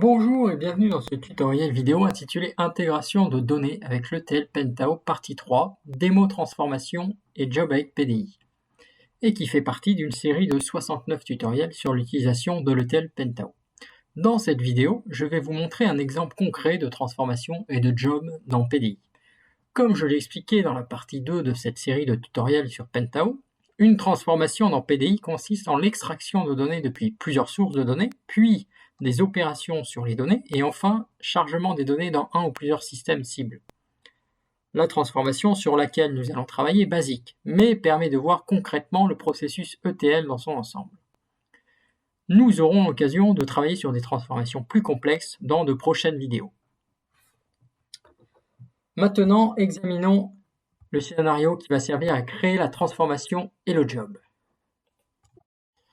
Bonjour et bienvenue dans ce tutoriel vidéo intitulé Intégration de données avec l'ETL Pentao partie 3, démo transformation et job avec PDI, et qui fait partie d'une série de 69 tutoriels sur l'utilisation de l'ETL Pentao. Dans cette vidéo, je vais vous montrer un exemple concret de transformation et de job dans PDI. Comme je l'ai expliqué dans la partie 2 de cette série de tutoriels sur Pentao, une transformation dans PDI consiste en l'extraction de données depuis plusieurs sources de données, puis des opérations sur les données, et enfin, chargement des données dans un ou plusieurs systèmes cibles. La transformation sur laquelle nous allons travailler est basique, mais permet de voir concrètement le processus ETL dans son ensemble. Nous aurons l'occasion de travailler sur des transformations plus complexes dans de prochaines vidéos. Maintenant, examinons le scénario qui va servir à créer la transformation et le job.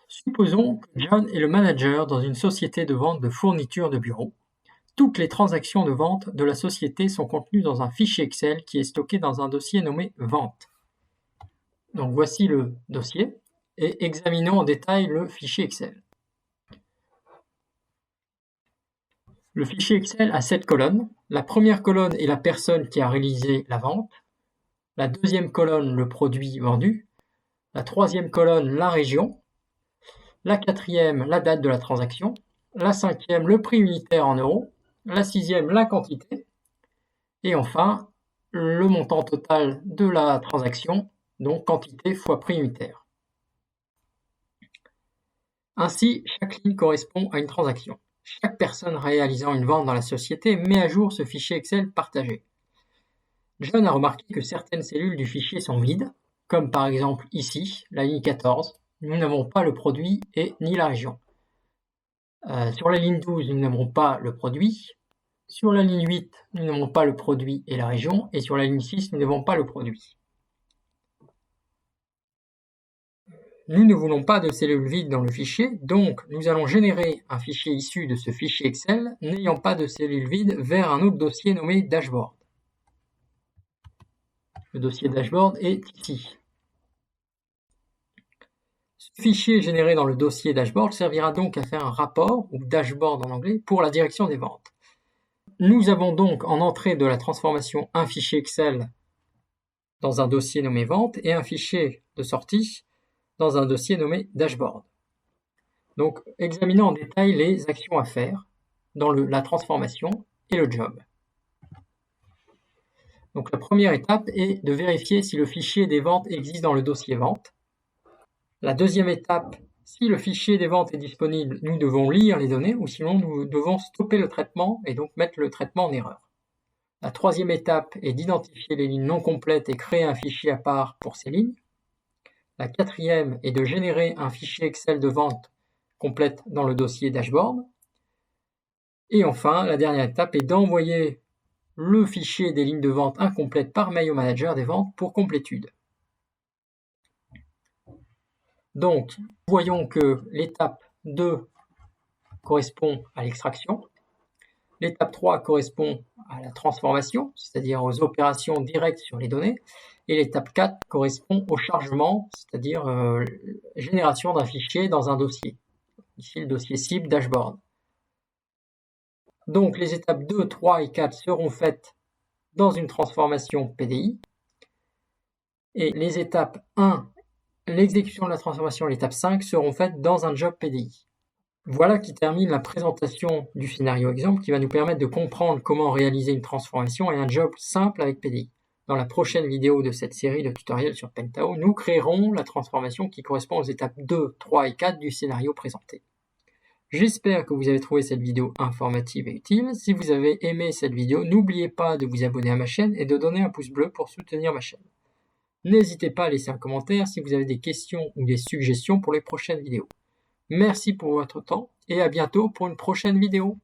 Supposons que John est le manager dans une société de vente de fournitures de bureau. Toutes les transactions de vente de la société sont contenues dans un fichier Excel qui est stocké dans un dossier nommé Vente. Donc voici le dossier et examinons en détail le fichier Excel. Le fichier Excel a 7 colonnes. La première colonne est la personne qui a réalisé la vente. La deuxième colonne, le produit vendu. La troisième colonne, la région. La quatrième, la date de la transaction. La cinquième, le prix unitaire en euros. La sixième, la quantité. Et enfin, le montant total de la transaction, donc quantité fois prix unitaire. Ainsi, chaque ligne correspond à une transaction. Chaque personne réalisant une vente dans la société met à jour ce fichier Excel partagé. John a remarqué que certaines cellules du fichier sont vides, comme par exemple ici, la ligne 14. Nous n'avons pas le produit et ni la région. Sur la ligne 12, nous n'avons pas le produit. Sur la ligne 8, nous n'avons pas le produit et la région. Et sur la ligne 6, nous n'avons pas le produit. Nous ne voulons pas de cellules vides dans le fichier, donc nous allons générer un fichier issu de ce fichier Excel n'ayant pas de cellules vides vers un autre dossier nommé Dashboard. Le dossier Dashboard est ici. Ce fichier généré dans le dossier Dashboard servira donc à faire un rapport, ou dashboard en anglais, pour la direction des ventes. Nous avons donc en entrée de la transformation un fichier Excel dans un dossier nommé Vente et un fichier de sortie dans un dossier nommé Dashboard. Donc, examinons en détail les actions à faire dans la transformation et le job. Donc, la première étape est de vérifier si le fichier des ventes existe dans le dossier Vente. La deuxième étape, si le fichier des ventes est disponible, nous devons lire les données ou sinon nous devons stopper le traitement et donc mettre le traitement en erreur. La troisième étape est d'identifier les lignes non complètes et créer un fichier à part pour ces lignes. La quatrième est de générer un fichier Excel de vente complète dans le dossier Dashboard. Et enfin, la dernière étape est d'envoyer le fichier des lignes de vente incomplètes par mail au manager des ventes pour complétude. Donc, voyons que l'étape 2 correspond à l'extraction. L'étape 3 correspond à la transformation, c'est-à-dire aux opérations directes sur les données. Et l'étape 4 correspond au chargement, c'est-à-dire génération d'un fichier dans un dossier. Ici, le dossier cible Dashboard. Donc, les étapes 2, 3 et 4 seront faites dans une transformation PDI. Et les étapes 1, l'exécution de la transformation et l'étape 5 seront faites dans un job PDI. Voilà qui termine la présentation du scénario exemple qui va nous permettre de comprendre comment réaliser une transformation et un job simple avec PDI. Dans la prochaine vidéo de cette série de tutoriels sur Pentao, nous créerons la transformation qui correspond aux étapes 2, 3 et 4 du scénario présenté. J'espère que vous avez trouvé cette vidéo informative et utile. Si vous avez aimé cette vidéo, n'oubliez pas de vous abonner à ma chaîne et de donner un pouce bleu pour soutenir ma chaîne. N'hésitez pas à laisser un commentaire si vous avez des questions ou des suggestions pour les prochaines vidéos. Merci pour votre temps et à bientôt pour une prochaine vidéo.